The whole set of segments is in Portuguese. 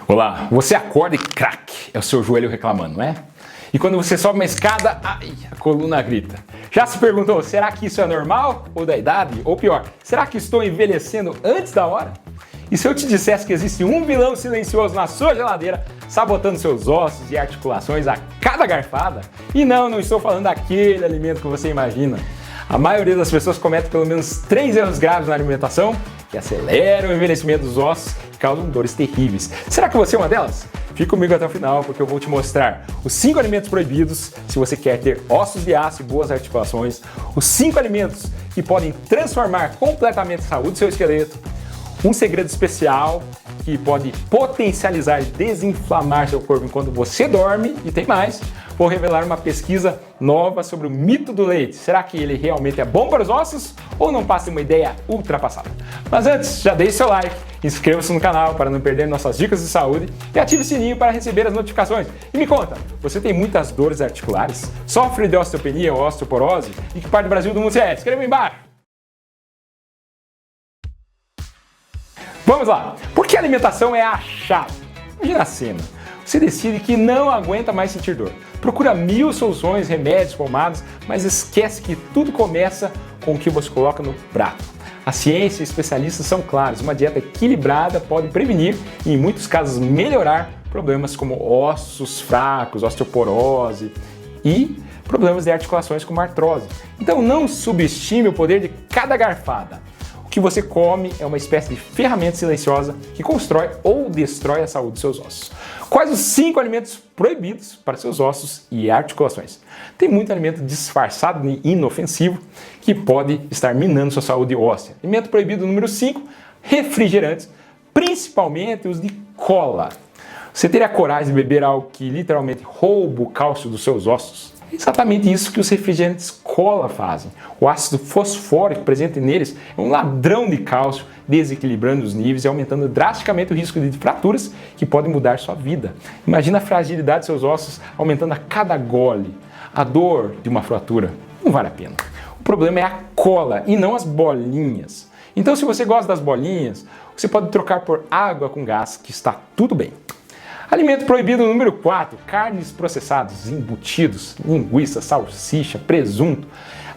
Olá, você acorda e crack, é o seu joelho reclamando, não é? E quando você sobe uma escada, ai, a coluna grita. Já se perguntou, será que isso é normal ou da idade? Ou pior, será que estou envelhecendo antes da hora? E se eu te dissesse que existe um vilão silencioso na sua geladeira, sabotando seus ossos e articulações a cada garfada? E não estou falando daquele alimento que você imagina. A maioria das pessoas comete pelo menos 3 erros graves na alimentação que aceleram o envelhecimento dos ossos e causam dores terríveis. Será que você é uma delas? Fica comigo até o final porque eu vou te mostrar os 5 alimentos proibidos se você quer ter ossos de aço e boas articulações, os 5 alimentos que podem transformar completamente a saúde do seu esqueleto, um segredo especial que pode potencializar e desinflamar seu corpo enquanto você dorme, e tem mais, vou revelar uma pesquisa nova sobre o mito do leite. Será que ele realmente é bom para os ossos ou não passa uma ideia ultrapassada? Mas antes, já deixe seu like, inscreva-se no canal para não perder nossas dicas de saúde e ative o sininho para receber as notificações. E me conta, você tem muitas dores articulares? Sofre de osteopenia ou osteoporose? E que parte do Brasil do mundo você é? Escreva aí embaixo! Vamos lá! Porque a alimentação é a chave. Imagina a cena. Você decide que não aguenta mais sentir dor. Procura 1000 soluções, remédios, pomadas, mas esquece que tudo começa com o que você coloca no prato. A ciência e especialistas são claros. Uma dieta equilibrada pode prevenir e, em muitos casos, melhorar problemas como ossos fracos, osteoporose e problemas de articulações como artrose. Então não subestime o poder de cada garfada. O que você come é uma espécie de ferramenta silenciosa que constrói ou destrói a saúde dos seus ossos. Quais os 5 alimentos proibidos para seus ossos e articulações? Tem muito alimento disfarçado e inofensivo que pode estar minando sua saúde óssea. Alimento proibido número 5, refrigerantes, principalmente os de cola. Você teria coragem de beber algo que literalmente rouba o cálcio dos seus ossos? É exatamente isso que os refrigerantes cola fazem. O ácido fosfórico presente neles é um ladrão de cálcio, desequilibrando os níveis e aumentando drasticamente o risco de fraturas que podem mudar sua vida. Imagina a fragilidade de seus ossos aumentando a cada gole. A dor de uma fratura não vale a pena. O problema é a cola e não as bolinhas. Então, se você gosta das bolinhas, você pode trocar por água com gás, que está tudo bem. Alimento proibido número 4, carnes processadas, embutidos, linguiça, salsicha, presunto.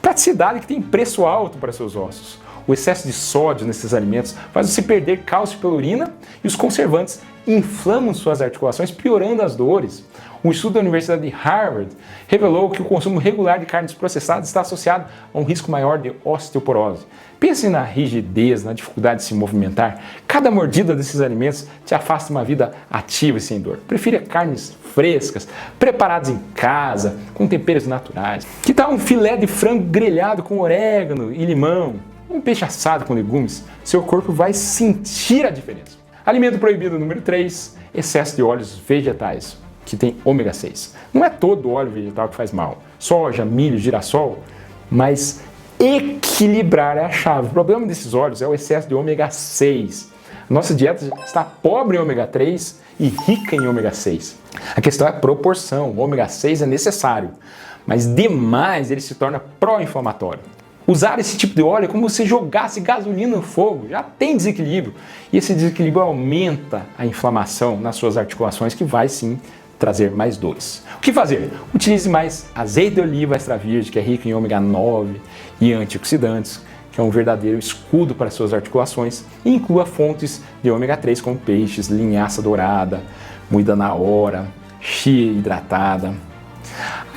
Praticidade que tem preço alto para seus ossos. O excesso de sódio nesses alimentos faz você perder cálcio pela urina e os conservantes inflamam suas articulações, piorando as dores. Um estudo da Universidade de Harvard revelou que o consumo regular de carnes processadas está associado a um risco maior de osteoporose. Pense na rigidez, na dificuldade de se movimentar. Cada mordida desses alimentos te afasta de uma vida ativa e sem dor. Prefira carnes frescas, preparadas em casa, com temperos naturais. Que tal um filé de frango grelhado com orégano e limão? Um peixe assado com legumes? Seu corpo vai sentir a diferença. Alimento proibido número 3, excesso de óleos vegetais, que tem ômega 6. Não é todo óleo vegetal que faz mal. Soja, milho, girassol, mas equilibrar é a chave. O problema desses óleos é o excesso de ômega 6. Nossa dieta está pobre em ômega 3 e rica em ômega 6. A questão é a proporção. O ômega 6 é necessário, mas demais ele se torna pró-inflamatório. Usar esse tipo de óleo é como se jogasse gasolina no fogo, já tem desequilíbrio. E esse desequilíbrio aumenta a inflamação nas suas articulações, que vai sim trazer mais dores. O que fazer? Utilize mais azeite de oliva extra virgem, que é rico em ômega 9 e antioxidantes, que é um verdadeiro escudo para suas articulações, e inclua fontes de ômega 3 como peixes, linhaça dourada, moída na hora, chia hidratada.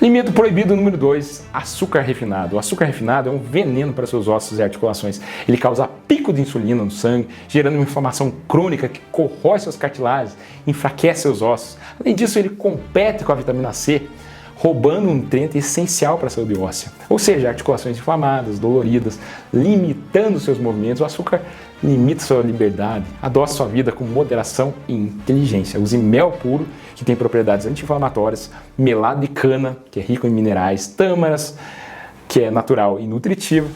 Alimento proibido número 2, açúcar refinado. O açúcar refinado é um veneno para seus ossos e articulações. Ele causa pico de insulina no sangue, gerando uma inflamação crônica que corrói suas cartilagens, enfraquece seus ossos. Além disso, ele compete com a vitamina C, roubando um nutriente essencial para a saúde óssea. Ou seja, articulações inflamadas, doloridas, limitando seus movimentos. O açúcar limita sua liberdade, adoça sua vida com moderação e inteligência. Use mel puro, que tem propriedades anti-inflamatórias, melado de cana, que é rico em minerais, tâmaras, que é natural e nutritivo,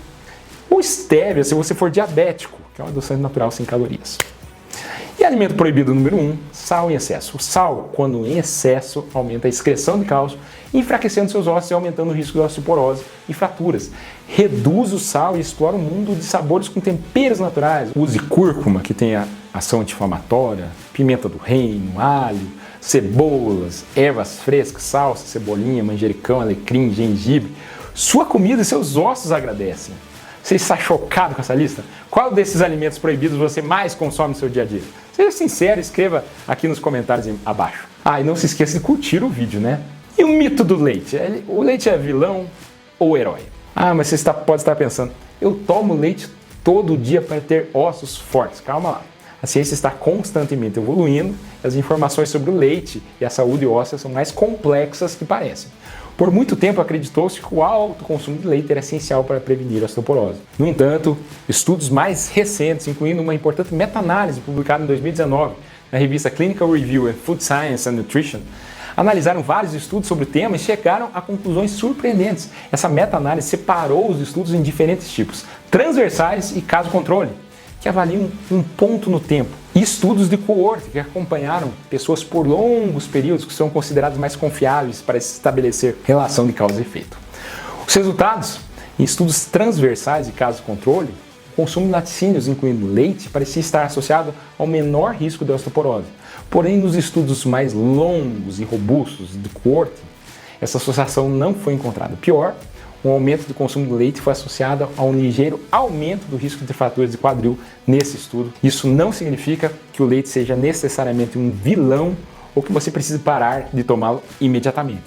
ou estévia, se você for diabético, que é um adoçante natural sem calorias. E alimento proibido número 1, sal em excesso. O sal, quando em excesso, aumenta a excreção de cálcio, enfraquecendo seus ossos e aumentando o risco de osteoporose e fraturas. Reduz o sal e explora um mundo de sabores com temperos naturais. Use cúrcuma, que tem a ação anti-inflamatória, pimenta do reino, alho, cebolas, ervas frescas, salsa, cebolinha, manjericão, alecrim, gengibre. Sua comida e seus ossos agradecem. Você está chocado com essa lista? Qual desses alimentos proibidos você mais consome no seu dia a dia? Seja sincero, escreva aqui nos comentários abaixo. E não se esqueça de curtir o vídeo, né? E o mito do leite? O leite é vilão ou herói? Mas você pode estar pensando, eu tomo leite todo dia para ter ossos fortes. Calma lá. A ciência está constantemente evoluindo, as informações sobre o leite e a saúde óssea são mais complexas que parecem. Por muito tempo acreditou-se que o alto consumo de leite era essencial para prevenir a osteoporose. No entanto, estudos mais recentes, incluindo uma importante meta-análise publicada em 2019 na revista Clinical Review in Food Science and Nutrition, analisaram vários estudos sobre o tema e chegaram a conclusões surpreendentes. Essa meta-análise separou os estudos em diferentes tipos, transversais e caso-controle, que avaliam um ponto no tempo, e estudos de coorte, que acompanharam pessoas por longos períodos, que são considerados mais confiáveis para estabelecer relação de causa e efeito. Os resultados, em estudos transversais e caso-controle, o consumo de laticínios, incluindo leite, parecia estar associado ao menor risco de osteoporose. Porém, nos estudos mais longos e robustos de coorte, essa associação não foi encontrada. Pior, o aumento do consumo de leite foi associado a um ligeiro aumento do risco de fraturas de quadril nesse estudo. Isso não significa que o leite seja necessariamente um vilão ou que você precise parar de tomá-lo imediatamente.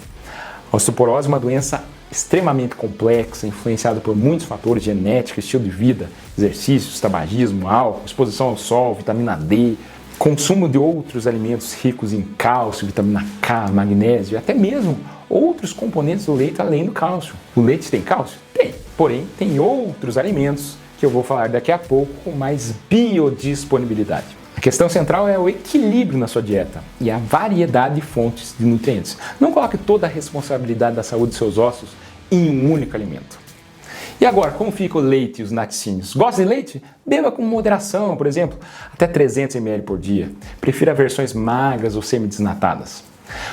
A osteoporose é uma doença extremamente complexa, influenciada por muitos fatores: genética, estilo de vida, exercícios, tabagismo, álcool, exposição ao sol, vitamina D, consumo de outros alimentos ricos em cálcio, vitamina K, magnésio e até mesmo outros componentes do leite além do cálcio. O leite tem cálcio? Tem, porém tem outros alimentos que eu vou falar daqui a pouco com mais biodisponibilidade. A questão central é o equilíbrio na sua dieta e a variedade de fontes de nutrientes. Não coloque toda a responsabilidade da saúde de seus ossos em um único alimento. E agora, como fica o leite e os laticínios? Gosta de leite? Beba com moderação, por exemplo, até 300 ml por dia. Prefira versões magras ou semidesnatadas.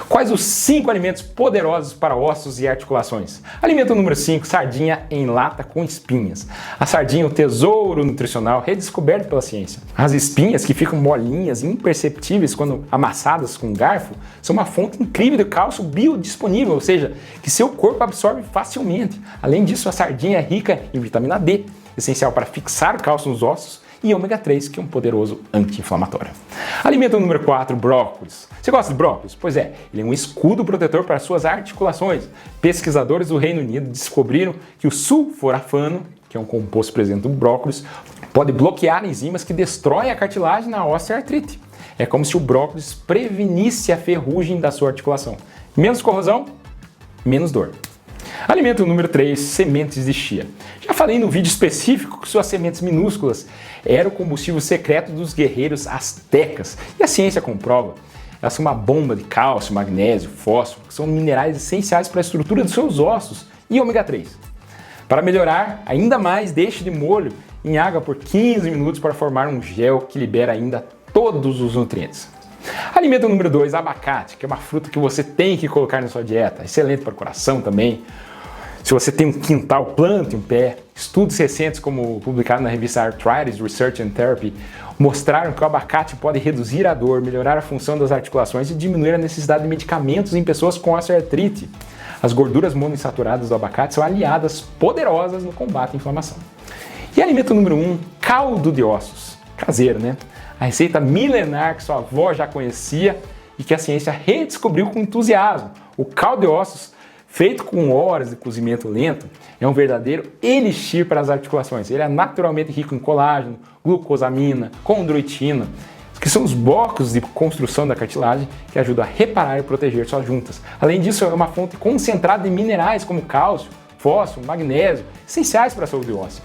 Quais os 5 alimentos poderosos para ossos e articulações? Alimento número 5, sardinha em lata com espinhas. A sardinha é o tesouro nutricional redescoberto pela ciência. As espinhas, que ficam molinhas e imperceptíveis quando amassadas com um garfo, são uma fonte incrível de cálcio biodisponível, ou seja, que seu corpo absorve facilmente. Além disso, a sardinha é rica em vitamina D, essencial para fixar o cálcio nos ossos, e ômega 3, que é um poderoso anti-inflamatório. Alimento número 4, brócolis. Você gosta de brócolis? Pois é, ele é um escudo protetor para suas articulações. Pesquisadores do Reino Unido descobriram que o sulforafano, que é um composto presente no brócolis, pode bloquear enzimas que destroem a cartilagem na osteoartrite. É como se o brócolis prevenisse a ferrugem da sua articulação. Menos corrosão, menos dor. Alimento número 3, sementes de chia. Já falei no vídeo específico que suas sementes minúsculas eram o combustível secreto dos guerreiros astecas. E a ciência comprova. Elas são uma bomba de cálcio, magnésio, fósforo, que são minerais essenciais para a estrutura dos seus ossos, e ômega 3. Para melhorar ainda mais, deixe de molho em água por 15 minutos para formar um gel que libera ainda todos os nutrientes. Alimento número 2, abacate, que é uma fruta que você tem que colocar na sua dieta. Excelente para o coração também. Se você tem um quintal, plante um pé. Estudos recentes, como publicado na revista Arthritis Research and Therapy, mostraram que o abacate pode reduzir a dor, melhorar a função das articulações e diminuir a necessidade de medicamentos em pessoas com osteoartrite. As gorduras monoinsaturadas do abacate são aliadas poderosas no combate à inflamação. E alimento número 1, caldo de ossos. Caseiro, né? A receita milenar que sua avó já conhecia e que a ciência redescobriu com entusiasmo. O caldo de ossos, feito com horas de cozimento lento, é um verdadeiro elixir para as articulações. Ele é naturalmente rico em colágeno, glucosamina, condroitina, que são os blocos de construção da cartilagem que ajudam a reparar e proteger suas juntas. Além disso, é uma fonte concentrada de minerais como cálcio, fósforo, magnésio, essenciais para a saúde óssea.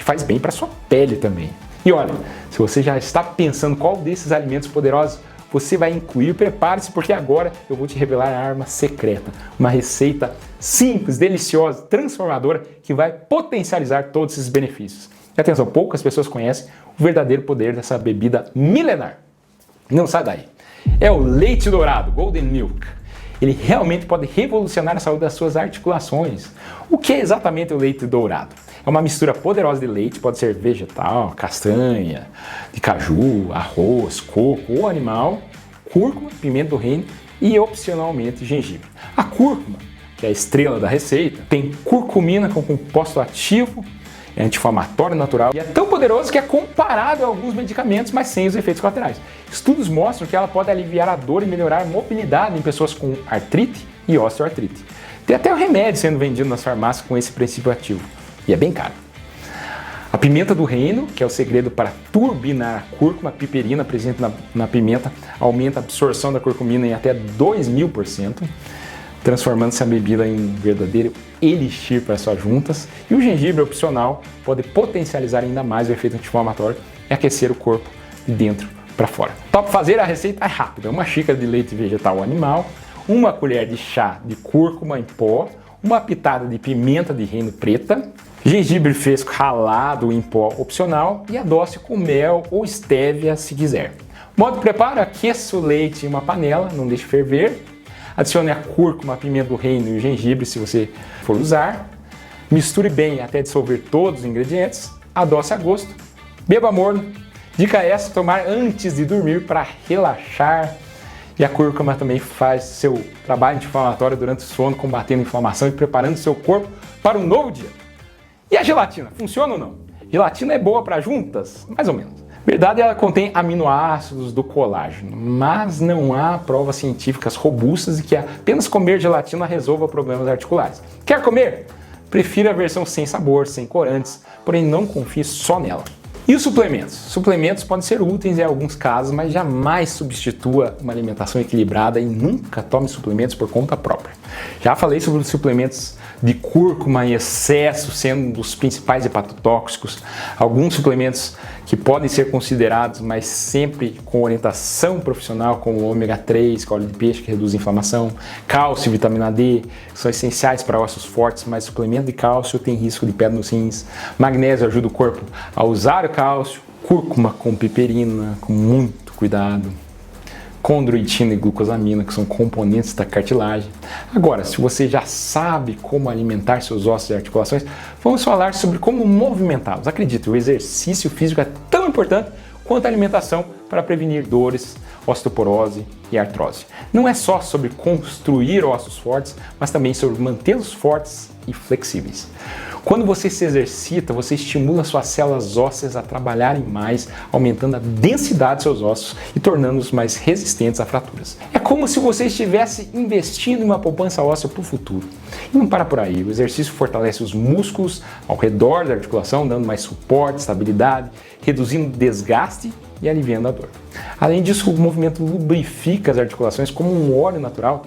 E faz bem para a sua pele também. E olha, se você já está pensando qual desses alimentos poderosos você vai incluir, prepare-se, porque agora eu vou te revelar a arma secreta. Uma receita simples, deliciosa, transformadora, que vai potencializar todos esses benefícios. E atenção, poucas pessoas conhecem o verdadeiro poder dessa bebida milenar. Não sai daí. É o leite dourado, Golden Milk. Ele realmente pode revolucionar a saúde das suas articulações. O que é exatamente o leite dourado? É uma mistura poderosa de leite, pode ser vegetal, castanha, de caju, arroz, coco ou animal, cúrcuma, pimenta do reino e, opcionalmente, gengibre. A cúrcuma, que é a estrela da receita, tem curcumina com composto ativo, é anti-inflamatório natural e é tão poderoso que é comparado a alguns medicamentos, mas sem os efeitos colaterais. Estudos mostram que ela pode aliviar a dor e melhorar a mobilidade em pessoas com artrite e osteoartrite. Tem até um remédio sendo vendido nas farmácias com esse princípio ativo e é bem caro. A pimenta do reino, que é o segredo para turbinar a cúrcuma, a piperina presente na pimenta, aumenta a absorção da curcumina em até 2000%, transformando-se a bebida em um verdadeiro elixir para suas juntas. E o gengibre opcional pode potencializar ainda mais o efeito anti-inflamatório e aquecer o corpo de dentro para fora. Para fazer a receita é rápida: uma xícara de leite vegetal ou animal, uma colher de chá de cúrcuma em pó, uma pitada de pimenta de reino preta, gengibre fresco ralado em pó opcional e adoce com mel ou estévia se quiser. Modo de preparo: aqueça o leite em uma panela, não deixe ferver. Adicione a cúrcuma, a pimenta do reino e o gengibre se você for usar. Misture bem até dissolver todos os ingredientes. Adoce a gosto. Beba morno. Dica essa: tomar antes de dormir para relaxar. E a cúrcuma também faz seu trabalho anti-inflamatório durante o sono, combatendo a inflamação e preparando seu corpo para um novo dia. E a gelatina, funciona ou não? Gelatina é boa para juntas? Mais ou menos. Verdade, ela contém aminoácidos do colágeno, mas não há provas científicas robustas de que apenas comer gelatina resolva problemas articulares. Quer comer? Prefira a versão sem sabor, sem corantes, porém não confie só nela. E os suplementos? Suplementos podem ser úteis em alguns casos, mas jamais substitua uma alimentação equilibrada e nunca tome suplementos por conta própria. Já falei sobre os suplementos de cúrcuma em excesso sendo um dos principais hepatotóxicos. Alguns suplementos que podem ser considerados, mas sempre com orientação profissional, como o ômega 3, óleo de peixe, que reduz a inflamação, cálcio e vitamina D, que são essenciais para ossos fortes, mas suplemento de cálcio tem risco de pedra nos rins. Magnésio ajuda o corpo a usar o cálcio. Cúrcuma com piperina, com muito cuidado. Condroitina e glucosamina, que são componentes da cartilagem. Agora, se você já sabe como alimentar seus ossos e articulações, vamos falar sobre como movimentá-los. Acredite, o exercício físico é tão importante quanto a alimentação para prevenir dores, osteoporose e artrose. Não é só sobre construir ossos fortes, mas também sobre mantê-los fortes e flexíveis. Quando você se exercita, você estimula suas células ósseas a trabalharem mais, aumentando a densidade de seus ossos e tornando-os mais resistentes a fraturas. É como se você estivesse investindo em uma poupança óssea para o futuro. E não para por aí, o exercício fortalece os músculos ao redor da articulação, dando mais suporte, estabilidade, reduzindo o desgaste e aliviando a dor. Além disso, o movimento lubrifica as articulações como um óleo natural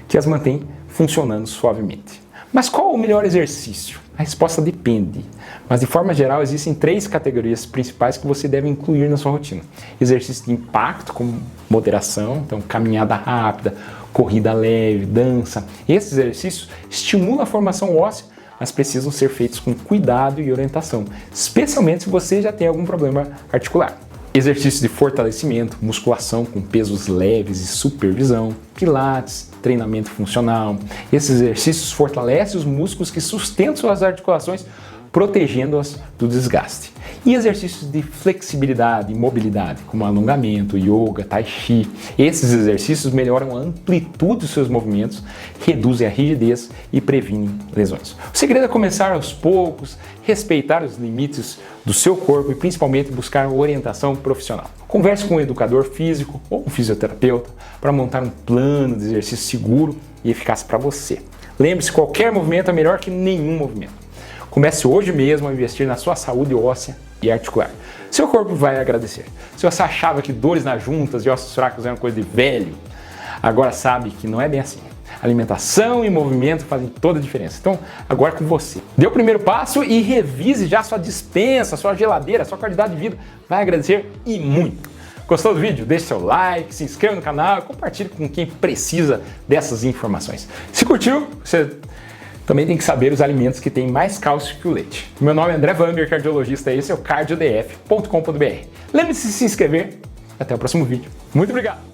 que as mantém funcionando suavemente. Mas qual o melhor exercício? A resposta depende, mas de forma geral existem 3 categorias principais que você deve incluir na sua rotina. Exercício de impacto, com moderação, então caminhada rápida, corrida leve, dança. Esses exercícios estimulam a formação óssea, mas precisam ser feitos com cuidado e orientação, especialmente se você já tem algum problema articular. Exercícios de fortalecimento, musculação com pesos leves e supervisão, pilates, treinamento funcional. Esses exercícios fortalecem os músculos que sustentam suas articulações, protegendo-as do desgaste. E exercícios de flexibilidade e mobilidade, como alongamento, yoga, tai chi. Esses exercícios melhoram a amplitude dos seus movimentos, reduzem a rigidez e previnem lesões. O segredo é começar aos poucos, respeitar os limites do seu corpo e principalmente buscar orientação profissional. Converse com um educador físico ou um fisioterapeuta para montar um plano de exercício seguro e eficaz para você. Lembre-se, qualquer movimento é melhor que nenhum movimento. Comece hoje mesmo a investir na sua saúde óssea e articular. Seu corpo vai agradecer. Se você achava que dores nas juntas e ossos fracos eram coisa de velho, agora sabe que não é bem assim. Alimentação e movimento fazem toda a diferença. Então, agora com você. Dê o primeiro passo e revise já sua despensa, sua geladeira, sua qualidade de vida. Vai agradecer e muito. Gostou do vídeo? Deixe seu like, se inscreva no canal e compartilhe com quem precisa dessas informações. Se curtiu, você também tem que saber os alimentos que têm mais cálcio que o leite. Meu nome é André Vamber, cardiologista, e esse é o cardiodf.com.br. Lembre-se de se inscrever. Até o próximo vídeo. Muito obrigado!